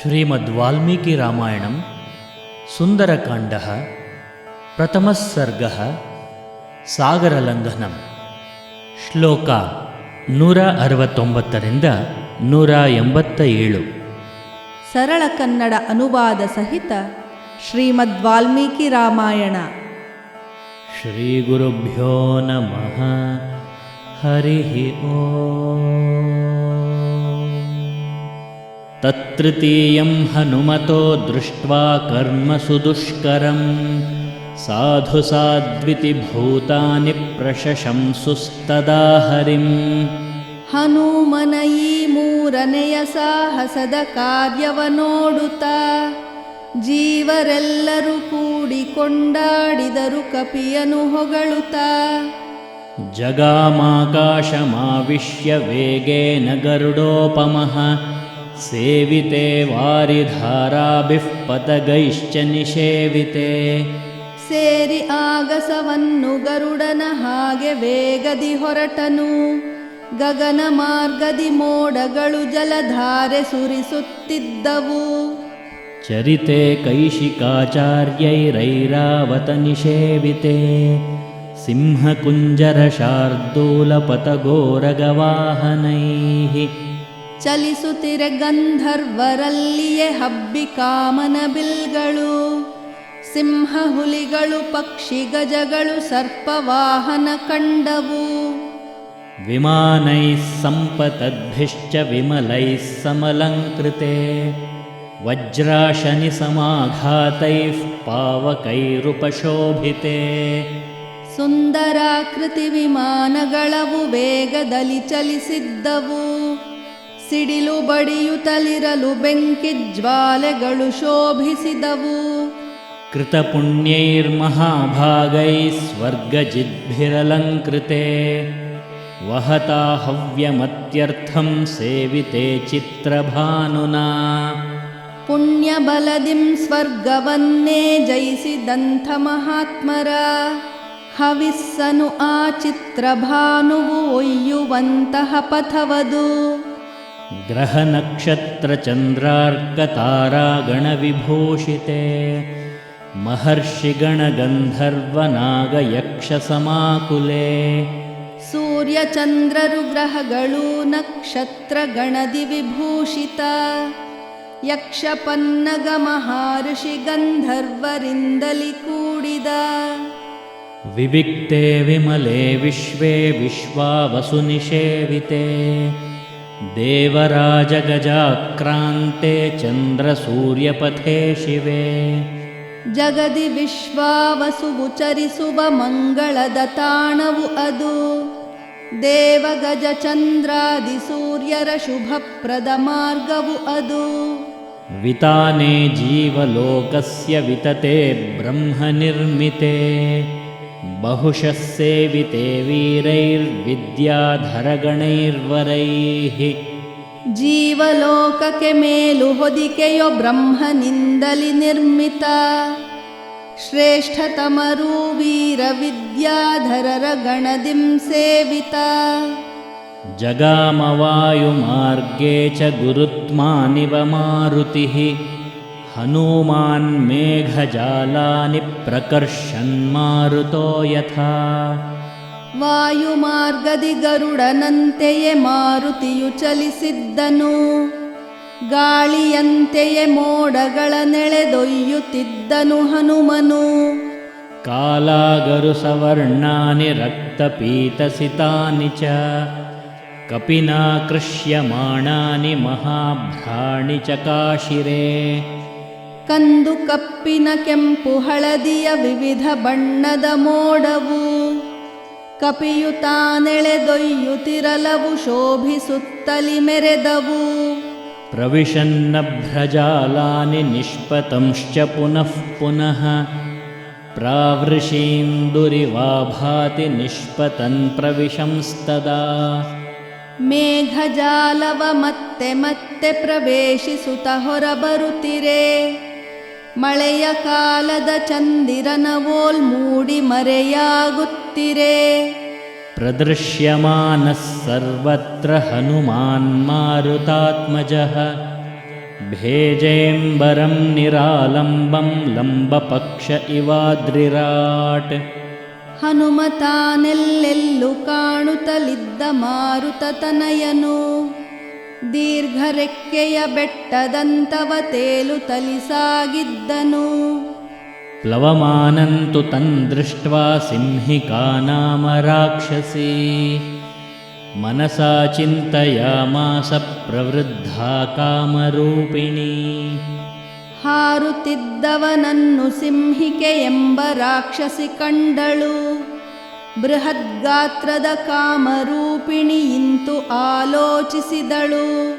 श्रीमद्वाल्मीकिरामायणं सुन्दरकाण्डः प्रथमः सर्गः सागरलङ्घनं श्लोक 169 187 ಸರಳ ಕನ್ನಡ ಅನುವಾದ ಸಹಿತ ಶ್ರೀಮದ್ ವಾಲ್ಮೀಕಿ ರಾಮಾಯಣ. ಶ್ರೀ ಗುರುಭ್ಯೋ ನಮಃ. ಹರಿ ಓಂ. ತತ್ತೃತೀಯಂ ಹನುಮತೋ ದೃಷ್ಟ್ವಾ ಕರ್ಮಸು ದುಷ್ಕರಂ ಸಾಧು ಸಾಧ್ವಿತಿ ಭೂತಾನಿ ಪ್ರಶಶಂಸುಸ್ತದಾ ಹರಿಂ. ಹನುಮನ ಈ ಮೂರನೆಯ ಸಾಹಸದ ಕಾರ್ಯವ ನೋಡುತ್ತಾ ಜೀವರೆಲ್ಲರೂ ಕೂಡಿಕೊಂಡಾಡಿದರು ಕಪಿಯನು ಹೊಗಳುತ್ತಾ. ಜಗಾಮಾಕಾಶಮಾವಿಶ್ಯ ವೇಗೇನ ಗರುಡೋಪಮಃ ಸೇವಿತೆ ವಾರಿಧಾರಾಭಿಃ ಪತಗೈಶ್ಚ ನಿಷೇವಿತೆ. ಸೇರಿ ಆಗಸವನ್ನು ಗರುಡನ ಹಾಗೆ ವೇಗದಿ ಹೊರಟನು. ಗಗನ ಮಾರ್ಗದಿ ಮೋಡಗಳು ಜಲಧಾರೆ ಸುರಿಸುತ್ತಿದ್ದವು. ಚರಿತೆ ಕೈಶಿಕಾಚಾರ್ಯೈರೈರಾವತ ನಿಷೇವಿತೆ ಸಿಂಹಕುಂಜರ ಶಾರ್ದೂಲಪತಗೋರಗವಾಹನೈಃ. ಚಲಿಸುತ್ತಿರೆ ಗಂಧರ್ವರಲ್ಲಿಯೇ ಹಬ್ಬಿ ಕಾಮನ ಬಿಲ್ಗಳು. ಸಿಂಹ ಹುಲಿಗಳು ಪಕ್ಷಿ ಗಜಗಳು ಸರ್ಪವಾಹನ ಕಂಡವು. ವಿಮಾನೈಃ ಸಂಪತದ್ಭಿಶ್ಚ ವಿಮಲೈಃ ಸಮಲಂಕೃತೆ ವಜ್ರಾಶನಿ ಸಮಾಘಾತೈಃ ಪಾವಕೈರುಪಶೋಭಿತೆ. ಸುಂದರಾಕೃತಿ ವಿಮಾನಗಳವು ವೇಗದಲ್ಲಿ ಚಲಿಸಿದ್ದವು. ಸಿಡಿಲು ಬಡಿಯುತ್ತಲಿರಲು ಬೆಂಕಿ ಜ್ವಾಲೆಗಳು ಶೋಭಿಸಿದವು. ಕೃತಪುಣ್ಯೈರ್ಮಹಾಭಾಗೈಃ ಸ್ವರ್ಗಜಿದ್ಭಿರಲಂಕೃತೆ ವಹತಾ ಹವ್ಯಮತ್ಯರ್ಥಂ ಸೇವಿತೆ ಚಿತ್ರಭಾನುನಾ. ಪುಣ್ಯಬಲದಿಂ ಸ್ವರ್ಗವನ್ನೇ ಜಯಿಸಿದಂಥ ಮಹಾತ್ಮರ ಹವಿಸ್ಸನು ಆ ಚಿತ್ರಭಾನುವು ಒಯ್ಯುವಂತಹ ಪಥವದು. ಗ್ರಹ ನಕ್ಷತ್ರ ಚಂದ್ರಾರ್ಕ ತಾರಾಗಣ ವಿಭೂಷಿತೆ ಮಹರ್ಷಿಗಣ ಗಂಧರ್ವ ನಾಗ ಯಕ್ಷ ಸಮಾಕುಲೆ. ಸೂರ್ಯ ಚಂದ್ರರು ಗ್ರಹಗಳು ನಕ್ಷತ್ರ ಗಣದಿ ವಿಭೂಷಿತ. ಯಕ್ಷ ಪನ್ನಗ ಮಹರ್ಷಿ ಗಂಧರ್ವರಿಂದಲಿ ಕೂಡಿದ. ವಿವಿಕ್ತೆ ವಿಮಲೆ ವಿಶ್ವೇ ವಿಶ್ವಾವಸು ನಿಷೇವಿತೆ ದೇವರಾಜ ಗಜಾಕ್ರಾಂತೆ ಚಂದ್ರ ಸೂರ್ಯಪಥೇ ಶಿವೆ. ಜಗದಿ ವಿಶ್ವಾವಸುವು ಚರಿಸುವ ಮಂಗಳದ ತಾಣವು ಅದು. ದೇವಗಜ ಚಂದ್ರಾದಿ ಸೂರ್ಯರ ಶುಭಪ್ರದ ಮಾರ್ಗವು ಅದು. ವಿತಾನೆ ಜೀವಲೋಕಸ್ಯ ವಿತತೆ ಬ್ರಹ್ಮ ನಿರ್ಮಿತೆ ಬಹುಶಃ ಸೇವಿತೆ ವೀರೈರ್ವಿದ್ಯಾಧರಗಣೈರ್ವರೈಃ. ಜೀವಲೋಕಕ್ಕೆ ಮೇಲು ಹೊದಿಕೆಯೋ ಬ್ರಹ್ಮನಿಂದಲಿ ನಿರ್ಮಿತ. ಶ್ರೇಷ್ಠತಮರೂ ವೀರ ವಿದ್ಯಾಧರರ ಗಣದಿಂ ಸೇವಿತ. ಜಗಾಮವಾಯುಮಾರ್ಗೇ ಚ ಗುರುತ್ಮಾನಿವ ಮಾರುತಿಃ ಹನುಮಾನ್ ಮೇಘಜಾಲಾನಿ ಪ್ರಕರ್ಷನ್ ಮಾರುತೋ ಯಥಾ. ವಾಯುಮಾರ್ಗದಿ ಗರುಡನಂತೆಯೇ ಮಾರುತಿಯು ಚಲಿಸಿದ್ದನು. ಗಾಳಿಯಂತೆಯೇ ಮೋಡಗಳ ನೆಳೆದೊಯ್ಯುತ್ತಿದ್ದನು ಹನುಮನು. ಕಾಲಾಗರು ಸವರ್ಣಾನಿ ರಕ್ತಪೀತಸಿತಾನಿ ಚ ಕಪಿನಾ ಕೃಷ್ಯಮಾಣಾನಿ ಮಹಾಭ್ರಾಣಿ ಚಕಾಶಿರೆ. ಕಂದು ಕಪ್ಪಿನ ಕೆಂಪು ಹಳದಿಯ ವಿವಿಧ ಬಣ್ಣದ ಮೋಡವು ಕಪಿಯು ತಾನೆಳೆದೊಯ್ಯುತ್ತಿರಲವು ಶೋಭಿಸುತ್ತಲಿ ಮೆರೆದವು. ಪ್ರವಿಶನ್ನಭ್ರಜಾಲಾನಿ ನಿಷ್ಪತಂಶ್ಚ ಪುನಃ ಪುನಃ ಪ್ರಾವೃಷೀಂದುರಿವಾಭಾತಿ ನಿಷ್ಪತನ್ ಪ್ರವಿಶಂಸ್ತದಾ. ಮೇಘಜಾಲವ ಮತ್ತೆ ಮತ್ತೆ ಪ್ರವೇಶಿಸುತ್ತ ಹೊರಬರುತ್ತಿರೆ. ಮಳೆಯ ಕಾಲದ ಚಂದಿರನವೋಲ್ ಮೂಡಿ ಮರೆಯಾಗುತ್ತಿರೆ. ಪ್ರದೃಶ್ಯಮಾನಃ ಸರ್ವತ್ರ ಹನುಮಾನ್ ಮಾರುತಾತ್ಮಜಃ ಭೇಜೇಂಬರಂ ನಿರಾಲಂಬಂ ಲಂಬಪಕ್ಷ ಇವಾದ್ರಿರಾಟ್. ಹನುಮತಾನೆಲ್ಲೆಲ್ಲೂ ಕಾಣುತ್ತಲಿದ್ದ ಮಾರುತತನಯನು ದೀರ್ಘರೆಕ್ಕೆಯ ಬೆಟ್ಟದಂತವ ತೇಲುತ್ತಲಿ ಸಾಗಿದ್ದನು. ಪ್ಲವಮಾನಂತು ತನ್ದೃಷ್ಟ್ವಾ ಸಿಂಹಿಕಾ ನಾಮ ರಾಕ್ಷಸೀ ಮನಸಾ ಚಿಂತಯಾಮಾಸ ಪ್ರವೃದ್ಧಾ ಕಾಮರೂಪಿಣೀ. ಹಾರುತ್ತಿದ್ದವನನ್ನು ಸಿಂಹಿಕೆ ಎಂಬ ರಾಕ್ಷಸಿ ಕಂಡಳು. ಬೃಹದ್ಗಾತ್ರದ ಕಾಮರೂಪಿಣಿ ಇಂತು ಆಲೋಚಿಸಿದಳು.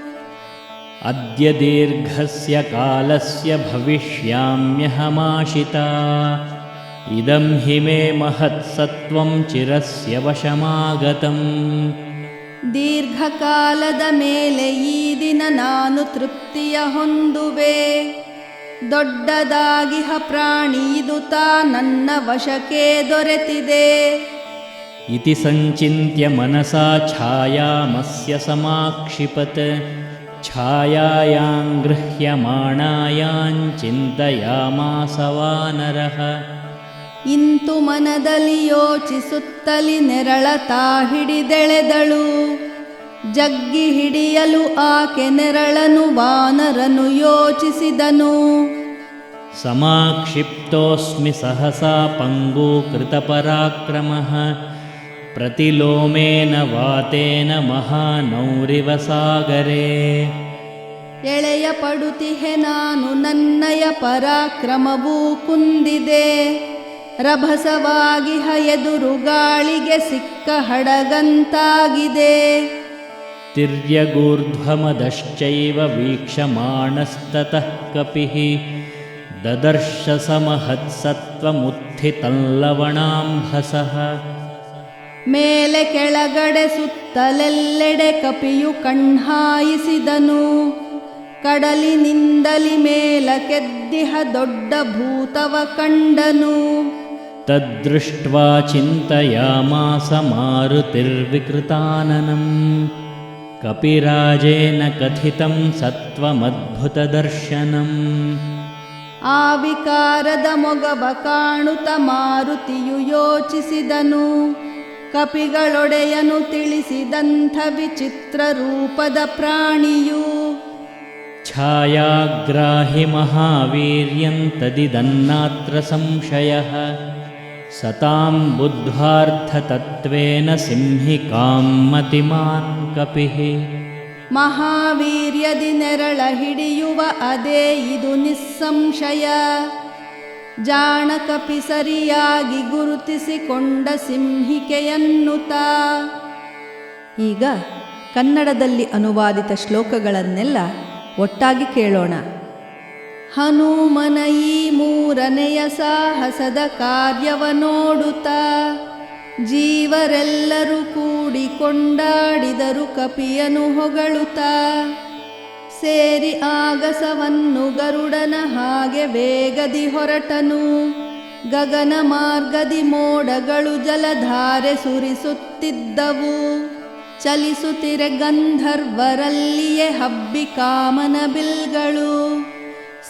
ಅದ್ಯ ದೀರ್ಘಸ್ಯ ಕಾಲಸ್ಯ ಭವಿಷ್ಯಾಮ್ಯಹಮಾಶಿತಾ ಇದಂ ಹಿ ಮೇ ಮಹತ್ಸತ್ವಂ ಚಿರಸ್ಯ ವಶಮಾಗತಂ. ದೀರ್ಘಕಾಲದ ಮೇಲೆ ಈ ದಿನ ನಾನು ತೃಪ್ತಿಯ ಹೊಂದುವೆ. ದೊಡ್ಡದಾಗಿಹ ಪ್ರಾಣಿ ಇದು ತಾ ನನ್ನ ವಶಕ್ಕೆ ದೊರೆತಿದೆ. ಇತಿ ಸಂಚಿಂತ್ಯ ಮನಸಾ ಛಾಯಾಮಸ್ಯ ಸಮಾಕ್ಷಿಪತ್ ಛಾಯಾಯಾಂ ಗೃಹ್ಯಮಾಣಾಯಾಂ ಚಿಂತಯಾಮಾಸ ವಾನರಃ. ಇಂತು ಮನದಲ್ಲಿ ಯೋಚಿಸುತ್ತಲಿ ನೆರಳತಾ ಹಿಡಿದೆಳೆದಳು. ಜಗ್ಗಿ ಹಿಡಿಯಲು ಆಕೆ ನೆರಳನು ವಾನರನು ಯೋಚಿಸಿದನು. ಸಮಾಕ್ಷಿಪ್ತೋಸ್ಮಿ ಸಹಸಾ ಪಂಗೂಕೃತಪರಾಕ್ರಮಃ ಪ್ರತಿಲೋಮೇನ ವಾತೇನ ಮಹಾನೌರಿವ ಸಾಗರೇ. ಎಳೆಯ ಪಡುತಿಹೆ ನಾನು ನನ್ನಯ ಪರಾಕ್ರಮವೂ ಕುಂದಿದೆ. ರಭಸವಾಗಿಹ ಎದುರು ಗಾಳಿಗೆ ಸಿಕ್ಕ ಹಡಗಂತಾಗಿದೆ. ತಿರ್ಯಗೂರ್ಧ್ವಮದಶ್ಚೈವ ವೀಕ್ಷಮಾಣಸ್ತತಃ ಕಪಿಃ ದದರ್ಶ ಸಮಹತ್ಸತ್ವಮುತ್ಥಿತಲ್ಲವಣಾಂಭಸಃ. ಮೇಲೆ ಕೆಳಗಡೆ ಸುತ್ತಲೆಲ್ಲೆಡೆ ಕಪಿಯು ಕಣ್ಹಾಯಿಸಿದನು. ಕಡಲಿನಿಂದಲಿ ಮೇಲಕ್ಕೆದ್ದಿಹ ದೊಡ್ಡ ಭೂತವ ಕಂಡನು. ತದ್ದೃಷ್ಟ್ವಾ ಚಿಂತಯಾಮಾಸ ಮಾರುತಿರ್ವಿಕೃತಾನನಂ ಕಪಿರಾಜೇನ ಕಥಿತಂ ಸತ್ವಮದ್ಭುತದರ್ಶನಂ. ಆ ವಿಕಾರದ ಮೊಗವ ಕಾಣುತ್ತ ಮಾರುತಿಯು ಯೋಚಿಸಿದನು. ಕಪಿಗಳೊಡೆಯನು ತಿಳಿಸಿದಂಥ ವಿಚಿತ್ರ ರೂಪದ ಪ್ರಾಣಿಯು. ಛಾಯಾಗ್ರಾಹಿ ಮಹಾವೀರ್ಯಂ ತದಿದನ್ನಾತ್ರ ಸಂಶಯಃ ಸತಾಂ ಬುದ್ಧ್ವಾರ್ಥತತ್ವೇನ ಸಿಂಹಿಕಾಂ ಮತಿಮಾನ್ ಕಪಿಃ. ಮಹಾವೀರ್ಯದಿ ನೆರಳ ಹಿಡಿಯುವ ಅದೇ ಇದು ನಿಸ್ಸಂಶಯ. ಜಾಣ ಕಪಿ ಸರಿಯಾಗಿ ಗುರುತಿಸಿಕೊಂಡ ಸಿಂಹಿಕೆಯನ್ನುತ. ಈಗ ಕನ್ನಡದಲ್ಲಿ ಅನುವಾದಿತ ಶ್ಲೋಕಗಳನ್ನೆಲ್ಲ ಒಟ್ಟಾಗಿ ಕೇಳೋಣ. ಹನುಮನ ಈ ಮೂರನೆಯ ಸಾಹಸದ ಕಾರ್ಯವ ನೋಡುತ್ತಾ ಜೀವರೆಲ್ಲರೂ ಕೂಡಿಕೊಂಡಾಡಿದರು ಕಪಿಯನು ಹೊಗಳುತ್ತಾ. ಸೇರಿ ಆಗಸವನ್ನು ಗರುಡನ ಹಾಗೆ ವೇಗದಿ ಹೊರಟನು. ಗಗನ ಮಾರ್ಗದಿ ಮೋಡಗಳು ಜಲಧಾರೆ ಸುರಿಸುತ್ತಿದ್ದವು. ಚಲಿಸುತ್ತಿರೆ ಗಂಧರ್ವರಲ್ಲಿಯೇ ಹಬ್ಬಿ ಕಾಮನ ಬಿಲ್ಗಳು.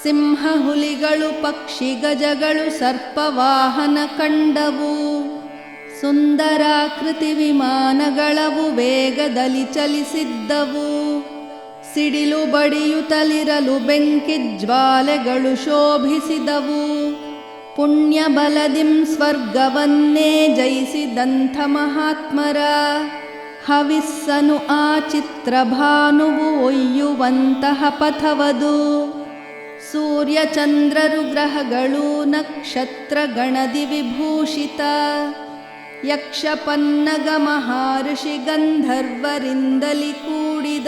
ಸಿಂಹ ಹುಲಿಗಳು ಪಕ್ಷಿ ಗಜಗಳು ಸರ್ಪವಾಹನ ಕಂಡವು. ಸುಂದರಾಕೃತಿ ವಿಮಾನಗಳವು ವೇಗದಲ್ಲಿ ಚಲಿಸಿದ್ದವು. ಸಿಡಿಲು ಬಡಿಯುತ್ತಲಿರಲು ಬೆಂಕಿ ಜ್ವಾಲೆಗಳು ಶೋಭಿಸಿದವು. ಪುಣ್ಯ ಬಲದಿಂ ಸ್ವರ್ಗವನ್ನೇ ಜಯಿಸಿದಂಥ ಮಹಾತ್ಮರ ಹವಿಸ್ಸನು ಆ ಚಿತ್ರಭಾನುವು ಒಯ್ಯುವಂತಹ ಪಥವದು. ಸೂರ್ಯ ಚಂದ್ರರು ಗ್ರಹಗಳು ನಕ್ಷತ್ರ ಗಣದಿ ವಿಭೂಷಿತ. ಯಕ್ಷ ಪನ್ನಗ ಮಹರ್ಷಿ ಗಂಧರ್ವರಿಂದಲಿ ಕೂಡಿದ.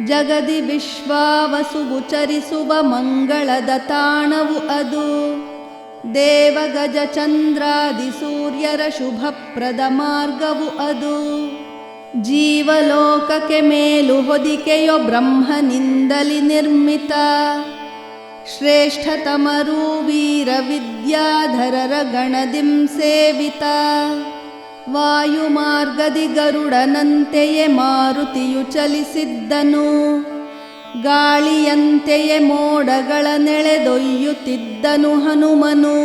ಜಗದಿ ವಿಶ್ವಾವಸುವು ಚರಿಸುವ ಮಂಗಳದ ತಾಣವು ಅದು. ದೇವ ಗಜ ಚಂದ್ರಾದಿ ಸೂರ್ಯರ ಶುಭಪ್ರದ ಮಾರ್ಗವು ಅದು. ಜೀವಲೋಕಕ್ಕೆ ಮೇಲು ಹೊದಿಕೆಯೋ ಬ್ರಹ್ಮನಿಂದಲಿ ನಿರ್ಮಿತ. ಶ್ರೇಷ್ಠತಮರೂ ವೀರ ವಿದ್ಯಾಧರರ ಗಣದಿಂ ಸೇವಿತ. ವಾಯುಮಾರ್ಗದಿ ಗರುಡನಂತೆಯೇ ಮಾರುತಿಯು ಚಲಿಸಿದ್ದನು. ಗಾಳಿಯಂತೆಯೇ ಮೋಡಗಳ ನೆಳೆದೊಯ್ಯುತ್ತಿದ್ದನು ಹನುಮನು.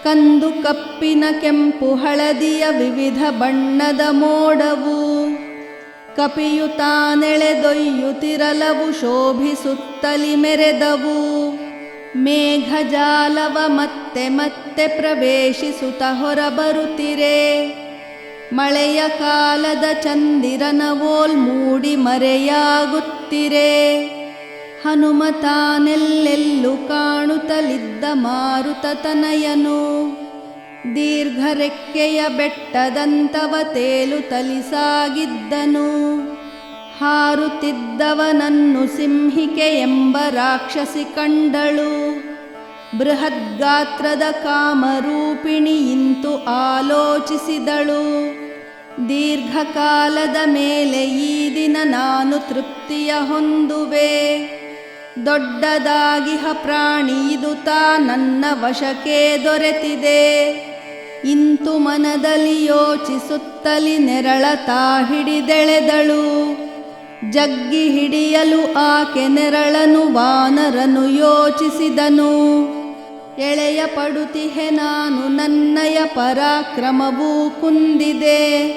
ಕಂದು ಕಪ್ಪಿನ ಕೆಂಪು ಹಳದಿಯ ವಿವಿಧ ಬಣ್ಣದ ಮೋಡವು ಕಪಿಯು ತಾನೆಳೆದೊಯ್ಯುತ್ತಿರಲವು ಶೋಭಿಸುತ್ತಲಿ ಮೆರೆದವು. ಮೇಘಜಾಲವ ಮತ್ತೆ ಮತ್ತೆ ಪ್ರವೇಶಿಸುತ್ತ ಹೊರಬರುತ್ತಿರೆ. ಮಳೆಯ ಕಾಲದ ಚಂದಿರನವೋಲ್ ಮೂಡಿ ಮರೆಯಾಗುತ್ತಿರೆ. ಹನುಮ ತಾನೆಲ್ಲೆಲ್ಲೂ ಕಾಣುತ್ತಲಿದ್ದ ಮಾರುತತನಯನು. ದೀರ್ಘರೆಕ್ಕೆಯ ಬೆಟ್ಟದಂತವ ತೇಲುತ್ತಲಿ ಸಾಗಿದ್ದನು. ಹಾರುತ್ತಿದ್ದವನನ್ನು ಸಿಂಹಿಕೆ ಎಂಬ ರಾಕ್ಷಸಿ ಕಂಡಳು. ಬೃಹದ್ಗಾತ್ರದ ಕಾಮರೂಪಿಣಿ ಇಂತು ಆಲೋಚಿಸಿದಳು. ದೀರ್ಘಕಾಲದ ಮೇಲೆ ಈ ದಿನ ನಾನು ತೃಪ್ತಿಯ ಹೊಂದುವೆ. ದೊಡ್ಡದಾಗಿಹ ಪ್ರಾಣಿ ಇದು ತಾ ನನ್ನ ವಶಕ್ಕೆ ದೊರೆತಿದೆ. ಇಂತು ಮನದಲ್ಲಿ ಯೋಚಿಸುತ್ತಲಿ ನೆರಳ ತಾ ಹಿಡಿದೆಳೆದಳು. ಜಗ್ಗಿ ಹಿಡಿಯಲು ಆಕೆ ನೆರಳನು ವಾನರನು ಯೋಚಿಸಿದನು. ಎಳೆಯ ಪಡುತಿಹೆ ನಾನು ನನ್ನಯ ಪರಾಕ್ರಮವೂ ಕುಂದಿದೆ.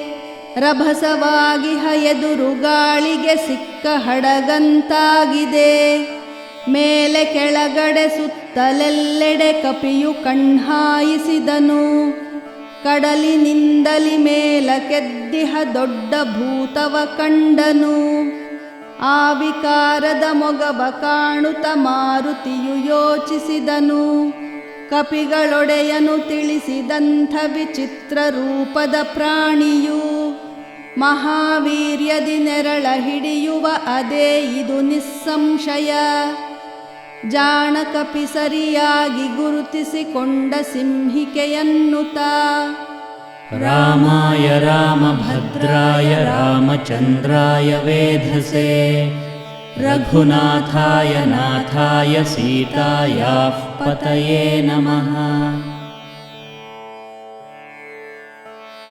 ರಭಸವಾಗಿಹ ಎದುರು ಗಾಳಿಗೆ ಸಿಕ್ಕ ಹಡಗಂತಾಗಿದೆ. ಮೇಲೆ ಕೆಳಗಡೆ ಸುತ್ತಲೆಲ್ಲೆಡೆ ಕಪಿಯು ಕಣ್ಹಾಯಿಸಿದನು. ಕಡಲಿನಿಂದಲಿ ಮೇಲಕ್ಕೆದ್ದಿಹ ದೊಡ್ಡ ಭೂತವ ಕಂಡನು. ಆ ವಿಕಾರದ ಮೊಗವ ಕಾಣುತ್ತ ಮಾರುತಿಯು ಯೋಚಿಸಿದನು. ಕಪಿಗಳೊಡೆಯನು ತಿಳಿಸಿದಂಥ ವಿಚಿತ್ರ ರೂಪದ ಪ್ರಾಣಿಯು ಮಹಾವೀರ್ಯದಿ ನೆರಳ ಹಿಡಿಯುವ ಅದೇ ಇದು ನಿಸ್ಸಂಶಯ. ಜಾಣ ಕಪಿ ಸರಿಯಾಗಿ ಗುರುತಿಸಿಕೊಂಡ ಸಿಂಹಿಕೆಯನ್ನುತ ರಾಮಾಯ ರಾಮಭದ್ರಾಯ ರಾಮಚಂದ್ರಾಯ ವೇಧಸೆ ರಘುನಾಥಾಯ ನಾಥಾಯ ಸೀತಾಯಾಃ ಪತಯೇ ನಮಃ.